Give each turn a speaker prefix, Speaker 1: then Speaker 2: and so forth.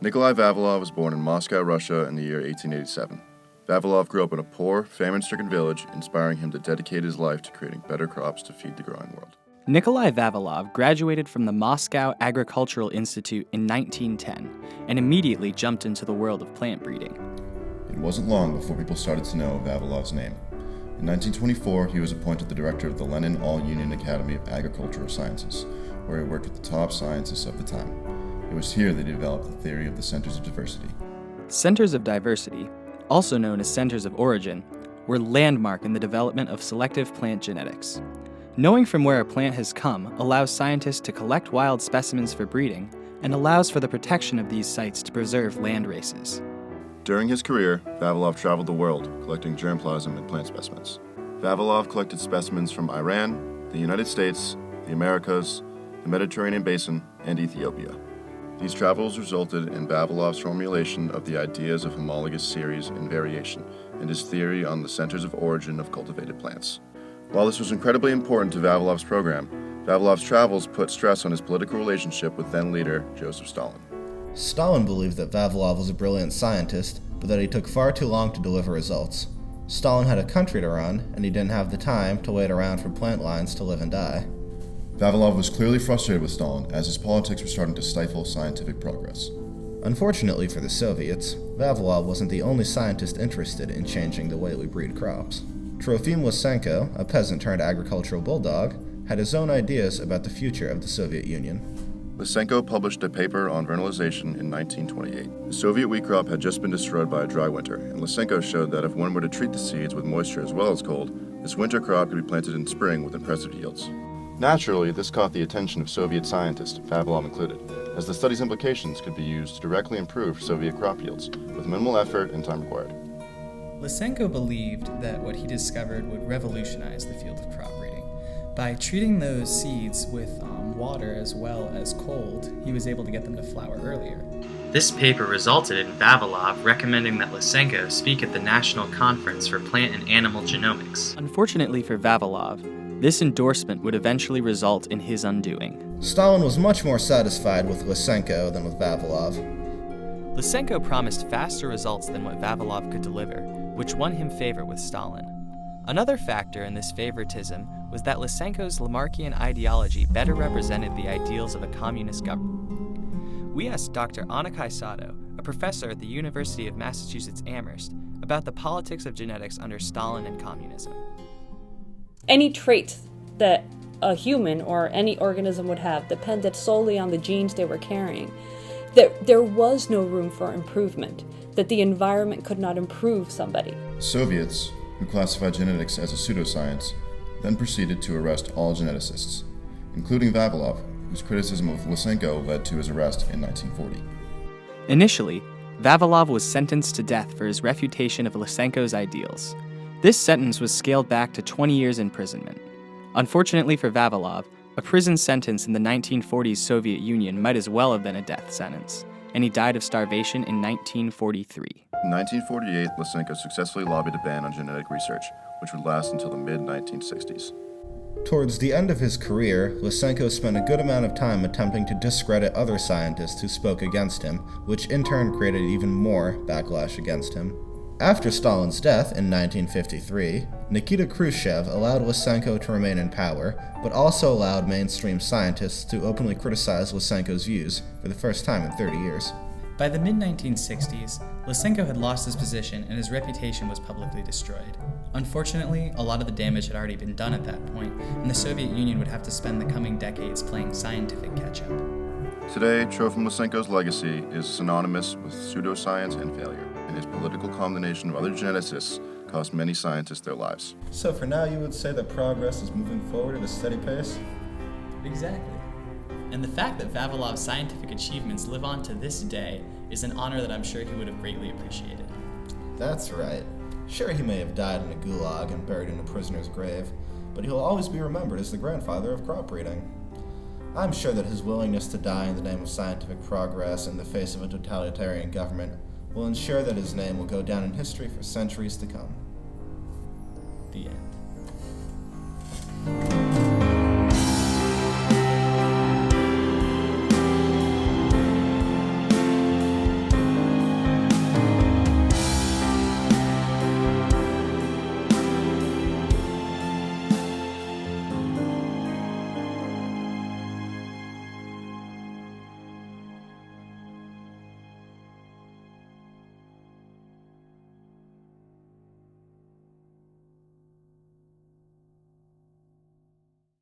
Speaker 1: Nikolai Vavilov was born in Moscow, Russia in the year 1887. Vavilov grew up in a poor, famine-stricken village, inspiring him to dedicate his life to creating better crops to feed the growing world.
Speaker 2: Nikolai Vavilov graduated from the Moscow Agricultural Institute in 1910 and immediately jumped into the world of plant breeding.
Speaker 1: It wasn't long before people started to know Vavilov's name. In 1924, he was appointed the director of the Lenin All-Union Academy of Agricultural Sciences, where he worked with the top scientists of the time. It was here that he developed the theory of the centers of diversity.
Speaker 2: Centers of diversity, also known as centers of origin, were landmark in the development of selective plant genetics. Knowing from where a plant has come allows scientists to collect wild specimens for breeding and allows for the protection of these sites to preserve land races.
Speaker 1: During his career, Vavilov traveled the world, collecting germplasm and plant specimens. Vavilov collected specimens from Iran, the United States, the Americas, the Mediterranean Basin, and Ethiopia. These travels resulted in Vavilov's formulation of the ideas of homologous series and variation, and his theory on the centers of origin of cultivated plants. While this was incredibly important to Vavilov's program, Vavilov's travels put stress on his political relationship with then-leader Joseph Stalin.
Speaker 3: Stalin believed that Vavilov was a brilliant scientist, but that he took far too long to deliver results. Stalin had a country to run, and he didn't have the time to wait around for plant lines to live and die.
Speaker 1: Vavilov was clearly frustrated with Stalin, as his politics were starting to stifle scientific progress.
Speaker 3: Unfortunately for the Soviets, Vavilov wasn't the only scientist interested in changing the way we breed crops. Trofim Lysenko, a peasant-turned-agricultural bulldog, had his own ideas about the future of the Soviet Union.
Speaker 1: Lysenko published a paper on vernalization in 1928. The Soviet wheat crop had just been destroyed by a dry winter, and Lysenko showed that if one were to treat the seeds with moisture as well as cold, this winter crop could be planted in spring with impressive yields. Naturally, this caught the attention of Soviet scientists, Vavilov included, as the study's implications could be used to directly improve Soviet crop yields, with minimal effort and time required.
Speaker 4: Lysenko believed that what he discovered would revolutionize the field of crop breeding. By treating those seeds with water as well as cold, he was able to get them to flower earlier.
Speaker 2: This paper resulted in Vavilov recommending that Lysenko speak at the National Conference for Plant and Animal Genomics. Unfortunately for Vavilov, this endorsement would eventually result in his undoing.
Speaker 3: Stalin was much more satisfied with Lysenko than with Vavilov.
Speaker 2: Lysenko promised faster results than what Vavilov could deliver, which won him favor with Stalin. Another factor in this favoritism was that Lysenko's Lamarckian ideology better represented the ideals of a communist government. We asked Dr. Anna Sato, a professor at the University of Massachusetts Amherst, about the politics of genetics under Stalin and communism.
Speaker 5: Any traits that a human or any organism would have depended solely on the genes they were carrying. There was no room for improvement, that the environment could not improve somebody.
Speaker 1: Soviets, who classified genetics as a pseudoscience, then proceeded to arrest all geneticists, including Vavilov, whose criticism of Lysenko led to his arrest in 1940.
Speaker 2: Initially, Vavilov was sentenced to death for his refutation of Lysenko's ideals. This sentence was scaled back to 20 years imprisonment. Unfortunately for Vavilov, a prison sentence in the 1940s Soviet Union might as well have been a death sentence, and he died of starvation in 1943.
Speaker 1: In 1948, Lysenko successfully lobbied a ban on genetic research, which would last until the mid-1960s.
Speaker 3: Towards the end of his career, Lysenko spent a good amount of time attempting to discredit other scientists who spoke against him, which in turn created even more backlash against him. After Stalin's death in 1953, Nikita Khrushchev allowed Lysenko to remain in power, but also allowed mainstream scientists to openly criticize Lysenko's views for the first time in 30 years.
Speaker 4: By the mid-1960s, Lysenko had lost his position and his reputation was publicly destroyed. Unfortunately, a lot of the damage had already been done at that point, and the Soviet Union would have to spend the coming decades playing scientific catch-up.
Speaker 1: Today, Trofim Lysenko's legacy is synonymous with pseudoscience and failure, and his political condemnation of other geneticists cost many scientists their lives.
Speaker 3: So for now, you would say that progress is moving forward at a steady pace?
Speaker 4: Exactly. And the fact that Vavilov's scientific achievements live on to this day is an honor that I'm sure he would have greatly appreciated.
Speaker 3: That's right. Sure, he may have died in a gulag and buried in a prisoner's grave, but he'll always be remembered as the grandfather of crop breeding. I'm sure that his willingness to die in the name of scientific progress in the face of a totalitarian government will ensure that his name will go down in history for centuries to come.
Speaker 4: The end.